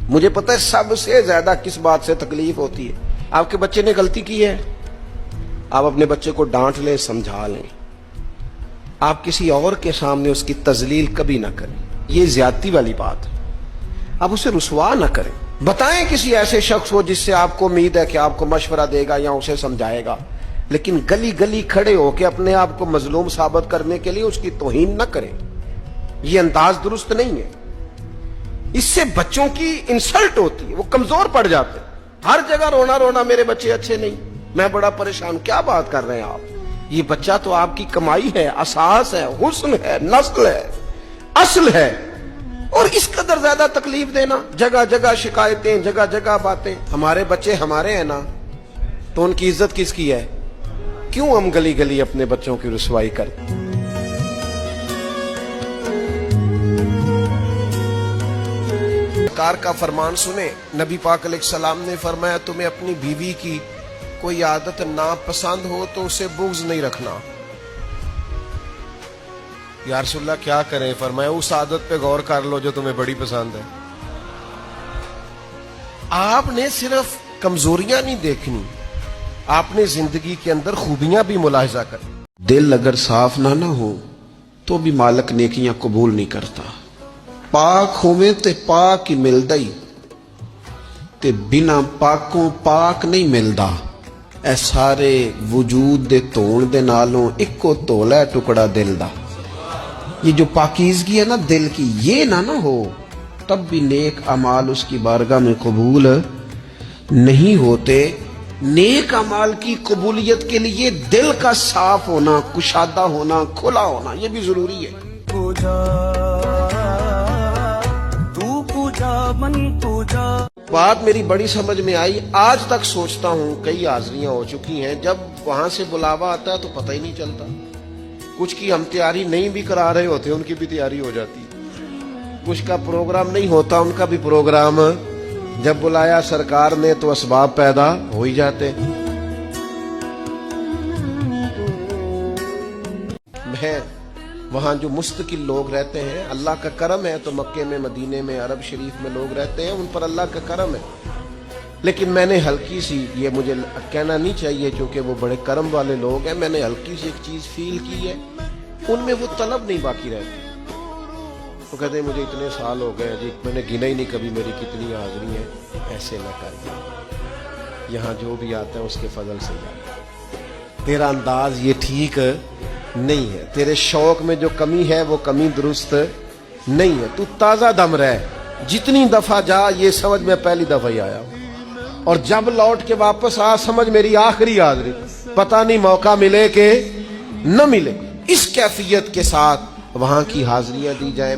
مجھے پتہ ہے سب سے زیادہ کس بات سے تکلیف ہوتی ہے. آپ کے بچے نے غلطی کی ہے, آپ اپنے بچے کو ڈانٹ لیں, سمجھا لیں, آپ کسی اور کے سامنے اس کی تذلیل کبھی نہ کریں. یہ زیادتی والی بات ہے. آپ اسے رسوا نہ کریں. بتائیں کسی ایسے شخص کو جس سے آپ کو امید ہے کہ آپ کو مشورہ دے گا یا اسے سمجھائے گا, لیکن گلی گلی کھڑے ہو کے اپنے آپ کو مظلوم ثابت کرنے کے لیے اس کی توہین نہ کریں. یہ انداز درست نہیں ہے. اس سے بچوں کی انسلٹ ہوتی ہے, وہ کمزور پڑ جاتے ہیں. ہر جگہ رونا رونا میرے بچے اچھے نہیں, میں بڑا پریشان. کیا بات کر رہے ہیں آپ؟ یہ بچہ تو آپ کی کمائی ہے, اساس ہے, حسن ہے, نسل ہے, اصل ہے. اور اس قدر زیادہ تکلیف دینا, جگہ جگہ شکایتیں, جگہ جگہ باتیں. ہمارے بچے ہمارے ہیں نا, تو ان کی عزت کس کی ہے؟ کیوں ہم گلی گلی اپنے بچوں کی رسوائی کرتے؟ سرکار کا فرمان سنیں. نبی پاک علیہ السلام نے فرمایا تمہیں اپنی بیوی کی کوئی عادت ناپسند ہو تو اسے بغض نہیں رکھنا. یا رسول اللہ کیا کریں؟ فرمایا اس عادت پہ غور کر لو جو تمہیں بڑی پسند ہے. آپ نے صرف کمزوریاں نہیں دیکھنی, آپ نے زندگی کے اندر خوبیاں بھی ملاحظہ کرنی. دل اگر صاف نہ ہو تو بھی مالک نیکیاں قبول نہیں کرتا. پاک ہوئے تے پاک ہی ملدا ہی, تے بنا پاکوں پاک نہیں ملدا. اے سارے وجود دے دھون دے نالوں اکو تولا ہے ٹکڑا دل دا. یہ جو پاکیزگی ہے نا دل کی, یہ نہ ہو تب بھی نیک اعمال اس کی بارگاہ میں قبول نہیں ہوتے. نیک اعمال کی قبولیت کے لیے دل کا صاف ہونا, کشادہ ہونا, کھلا ہونا, یہ بھی ضروری ہے. بات میری بڑی سمجھ میں آئی. آج تک سوچتا ہوں, کئی حاضریاں ہو چکی ہیں, جب وہاں سے بلاوا آتا ہے تو پتہ ہی نہیں چلتا. کچھ کی ہم تیاری نہیں بھی کرا رہے ہوتے, ان کی بھی تیاری ہو جاتی. کچھ کا پروگرام نہیں ہوتا, ان کا بھی پروگرام جب بلایا سرکار نے تو اسباب پیدا ہو ہی جاتے. میں وہاں جو مستقل لوگ رہتے ہیں, اللہ کا کرم ہے تو مکے میں, مدینے میں, عرب شریف میں لوگ رہتے ہیں, ان پر اللہ کا کرم ہے. لیکن میں نے ہلکی سی, یہ مجھے کہنا نہیں چاہیے چونکہ وہ بڑے کرم والے لوگ ہیں, میں نے ہلکی سی ایک چیز فیل کی ہے, ان میں وہ طلب نہیں باقی رہتی. وہ کہتے ہیں مجھے اتنے سال ہو گئے جی, میں نے گنا ہی نہیں کبھی میری کتنی حاضری ہیں. ایسے نہ کر, یہاں جو بھی آتا ہے اس کے فضل سے جاتا ہے. تیرا انداز یہ ٹھیک نہیں ہے, تیرے شوق میں جو کمی ہے وہ کمی درست نہیں ہے. تو تازہ دم رہ, جتنی دفعہ جا یہ سمجھ میں پہلی دفعہ ہی آیا ہوں, اور جب لوٹ کے واپس آ سمجھ میری آخری حاضری. پتہ نہیں موقع ملے کہ نہ ملے. اس کیفیت کے ساتھ وہاں کی حاضریاں دی جائیں.